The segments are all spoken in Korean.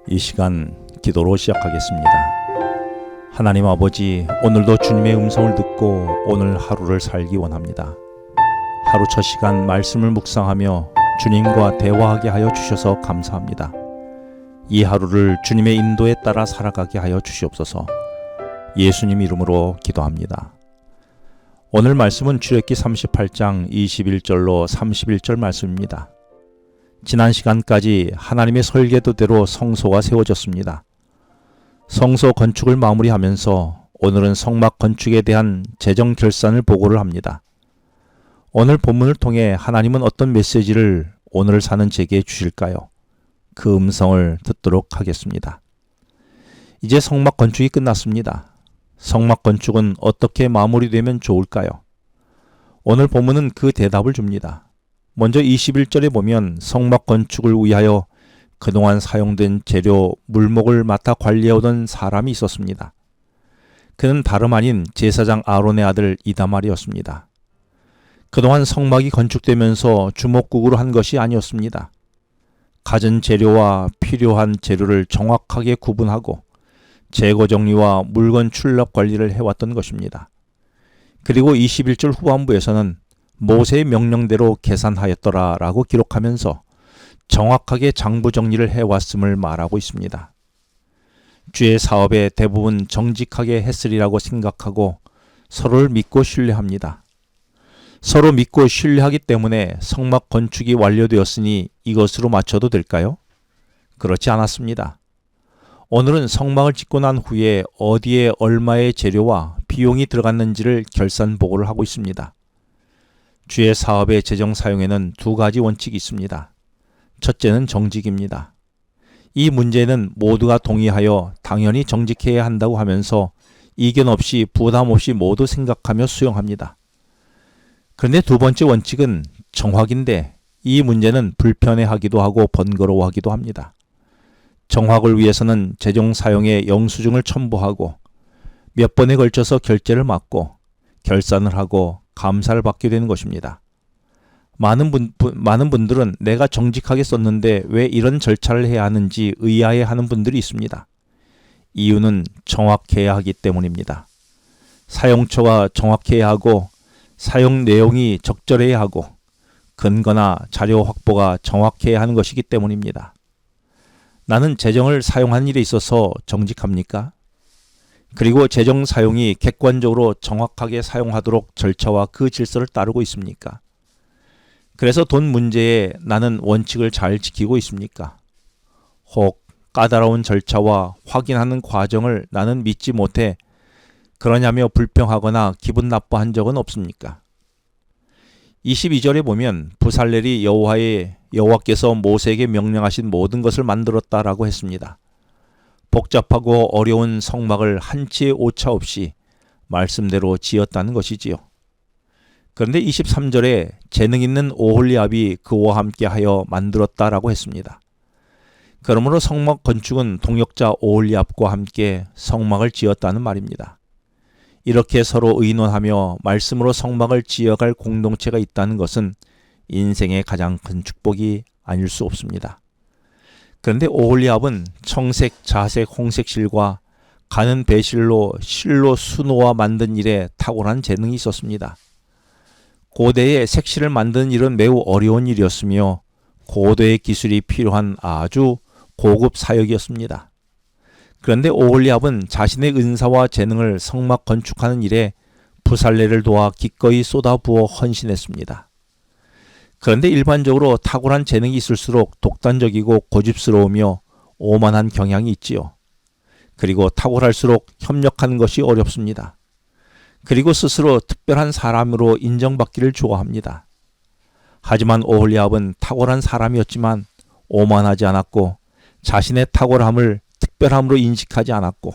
이 시간 기도로 시작하겠습니다. 하나님 아버지, 오늘도 주님의 음성을 듣고 오늘 하루를 살기 원합니다. 하루 첫 시간 말씀을 묵상하며 주님과 대화하게 하여 주셔서 감사합니다. 이 하루를 주님의 인도에 따라 살아가게 하여 주시옵소서. 예수님 이름으로 기도합니다. 오늘 말씀은 출애굽기 38장 21절로 31절 말씀입니다. 지난 시간까지 하나님의 설계도대로 성소가 세워졌습니다. 성소 건축을 마무리하면서 오늘은 성막 건축에 대한 재정 결산을 보고를 합니다. 오늘 본문을 통해 하나님은 어떤 메시지를 오늘 사는 제게 주실까요? 그 음성을 듣도록 하겠습니다. 이제 성막 건축이 끝났습니다. 성막 건축은 어떻게 마무리되면 좋을까요? 오늘 본문은 그 대답을 줍니다. 먼저 21절에 보면 성막 건축을 위하여 그동안 사용된 재료, 물목을 맡아 관리해오던 사람이 있었습니다. 그는 다름 아닌 제사장 아론의 아들 이다말이었습니다. 그동안 성막이 건축되면서 주먹구구로 한 것이 아니었습니다. 갖은 재료와 필요한 재료를 정확하게 구분하고 재고 정리와 물건 출납 관리를 해왔던 것입니다. 그리고 21절 후반부에서는 모세의 명령대로 계산하였더라 라고 기록하면서 정확하게 장부 정리를 해왔음을 말하고 있습니다. 주의 사업에 대부분 정직하게 했으리라고 생각하고 서로를 믿고 신뢰합니다. 서로 믿고 신뢰하기 때문에 성막 건축이 완료되었으니 이것으로 마쳐도 될까요? 그렇지 않았습니다. 오늘은 성막을 짓고 난 후에 어디에 얼마의 재료와 비용이 들어갔는지를 결산 보고를 하고 있습니다. 주의 사업의 재정 사용에는 두 가지 원칙이 있습니다. 첫째는 정직입니다. 이 문제는 모두가 동의하여 당연히 정직해야 한다고 하면서 이견 없이 부담 없이 모두 생각하며 수용합니다. 그런데 두 번째 원칙은 정확인데 이 문제는 불편해하기도 하고 번거로워하기도 합니다. 정확을 위해서는 재정 사용에 영수증을 첨부하고 몇 번에 걸쳐서 결제를 맡고 결산을 하고 감사를 받게 되는 것입니다. 많은 분들은 내가 정직하게 썼는데 왜 이런 절차를 해야 하는지 의아해하는 분들이 있습니다. 이유는 정확해야 하기 때문입니다. 사용처가 정확해야 하고 사용 내용이 적절해야 하고 근거나 자료 확보가 정확해야 하는 것이기 때문입니다. 나는 재정을 사용한 일에 있어서 정직합니까? 그리고 재정 사용이 객관적으로 정확하게 사용하도록 절차와 그 질서를 따르고 있습니까? 그래서 돈 문제에 나는 원칙을 잘 지키고 있습니까? 혹 까다로운 절차와 확인하는 과정을 나는 믿지 못해 그러냐며 불평하거나 기분 나빠한 적은 없습니까? 22절에 보면 부살렐이 여호와께서 모세에게 명령하신 모든 것을 만들었다라고 했습니다. 복잡하고 어려운 성막을 한치의 오차 없이 말씀대로 지었다는 것이지요. 그런데 23절에 재능 있는 오홀리압이 그와 함께 하여 만들었다라고 했습니다. 그러므로 성막 건축은 동역자 오홀리압과 함께 성막을 지었다는 말입니다. 이렇게 서로 의논하며 말씀으로 성막을 지어갈 공동체가 있다는 것은 인생의 가장 큰 축복이 아닐 수 없습니다. 그런데 오홀리압은 청색, 자색, 홍색 실과 가는 배실로 실로 수놓아 만든 일에 탁월한 재능이 있었습니다. 고대에 색실을 만드는 일은 매우 어려운 일이었으며 고도의 기술이 필요한 아주 고급 사역이었습니다. 그런데 오홀리압은 자신의 은사와 재능을 성막 건축하는 일에 부살렐을 도와 기꺼이 쏟아부어 헌신했습니다. 그런데 일반적으로 탁월한 재능이 있을수록 독단적이고 고집스러우며 오만한 경향이 있지요. 그리고 탁월할수록 협력하는 것이 어렵습니다. 그리고 스스로 특별한 사람으로 인정받기를 좋아합니다. 하지만 오홀리압은 탁월한 사람이었지만 오만하지 않았고 자신의 탁월함을 특별함으로 인식하지 않았고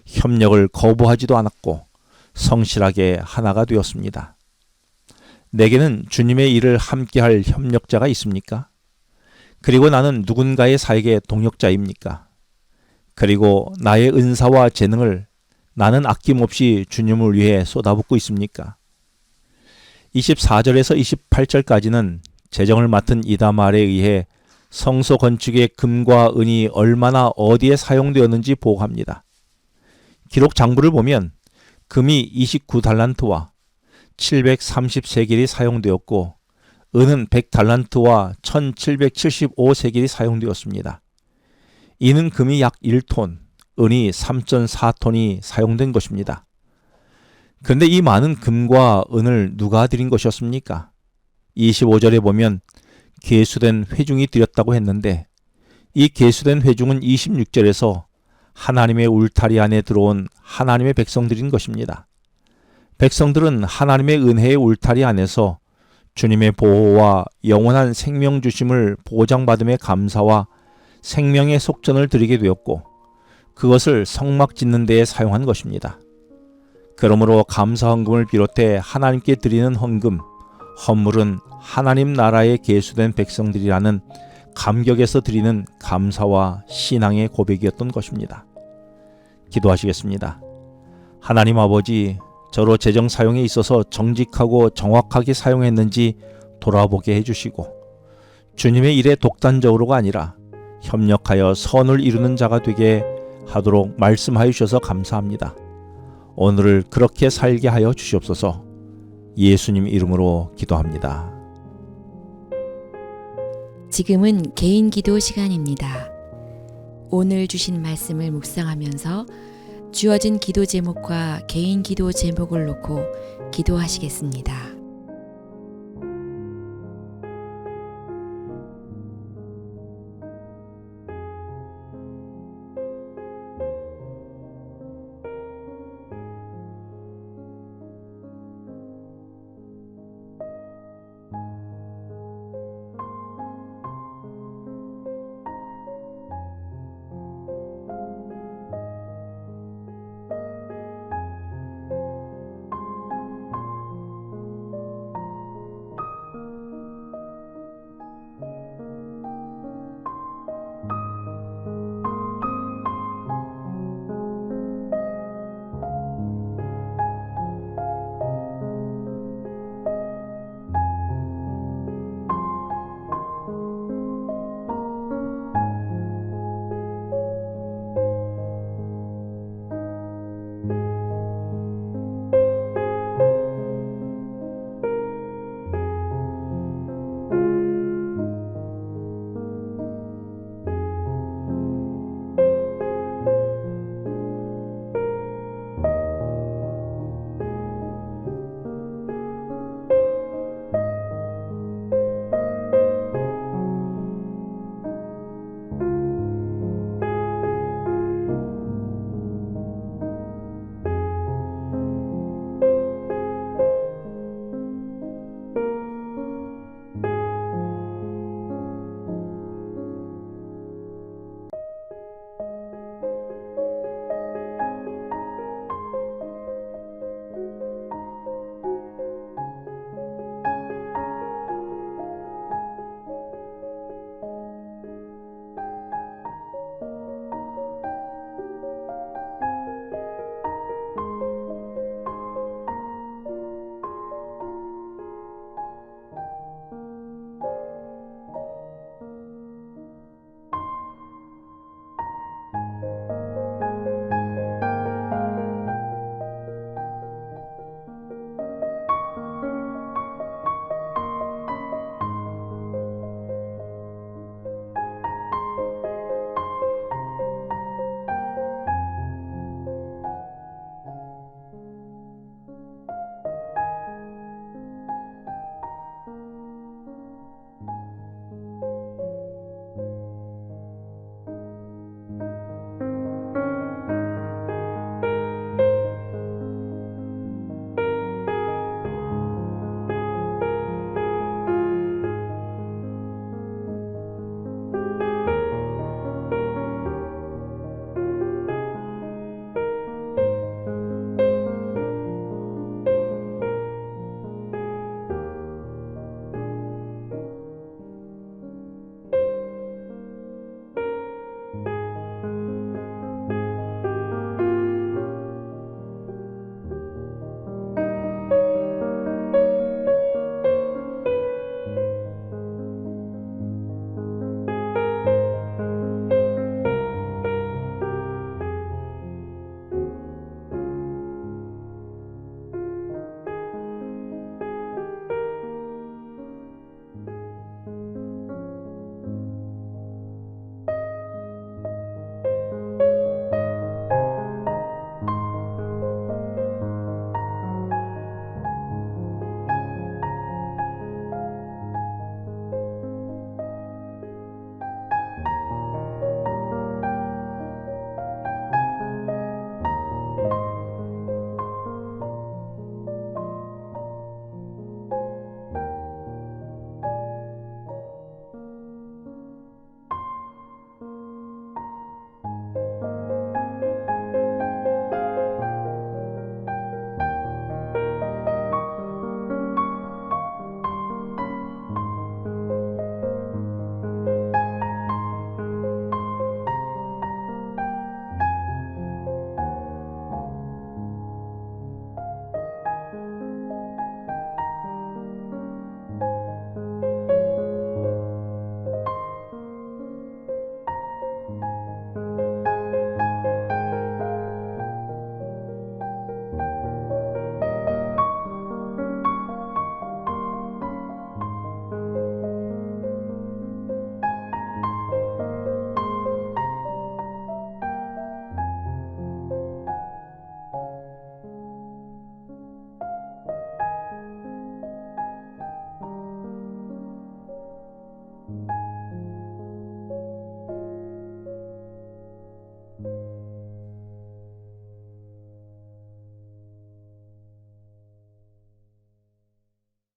협력을 거부하지도 않았고 성실하게 하나가 되었습니다. 내게는 주님의 일을 함께할 협력자가 있습니까? 그리고 나는 누군가의 사역의 동역자입니까? 그리고 나의 은사와 재능을 나는 아낌없이 주님을 위해 쏟아붓고 있습니까? 24절에서 28절까지는 재정을 맡은 이다말에 의해 성소 건축에 금과 은이 얼마나 어디에 사용되었는지 보고합니다. 기록 장부를 보면 금이 29달란트와 730세겔이 사용되었고 은은 100달란트와 1775세겔이 사용되었습니다. 이는 금이 약 1톤, 은이 3.4톤이 사용된 것입니다. 그런데 이 많은 금과 은을 누가 드린 것이었습니까? 25절에 보면 계수된 회중이 드렸다고 했는데 이 계수된 회중은 26절에서 하나님의 울타리 안에 들어온 하나님의 백성들인 것입니다. 백성들은 하나님의 은혜의 울타리 안에서 주님의 보호와 영원한 생명 주심을 보장받음에 감사와 생명의 속전을 드리게 되었고 그것을 성막 짓는 데에 사용한 것입니다. 그러므로 감사 헌금을 비롯해 하나님께 드리는 헌금, 헌물은 하나님 나라에 계수된 백성들이라는 감격에서 드리는 감사와 신앙의 고백이었던 것입니다. 기도하시겠습니다. 하나님 아버지, 저로 재정 사용에 있어서 정직하고 정확하게 사용했는지 돌아보게 해주시고 주님의 일에 독단적으로가 아니라 협력하여 선을 이루는 자가 되게 하도록 말씀하여 주셔서 감사합니다. 오늘을 그렇게 살게 하여 주시옵소서. 예수님 이름으로 기도합니다. 지금은 개인 기도 시간입니다. 오늘 주신 말씀을 묵상하면서 주어진 기도 제목과 개인 기도 제목을 놓고 기도하시겠습니다.